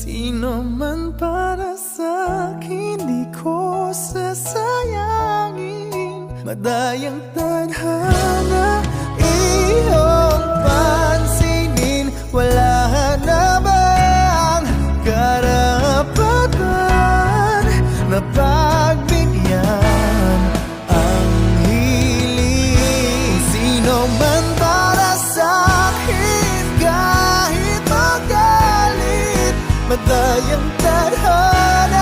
Sino man para sa'kin di ko sasayangin. Madayang tadhana iyong pansinin. Wala na bang karapatan na pagbigyan ang hiling? Sino man para sa'kin kahit magalit. Madayang tadhana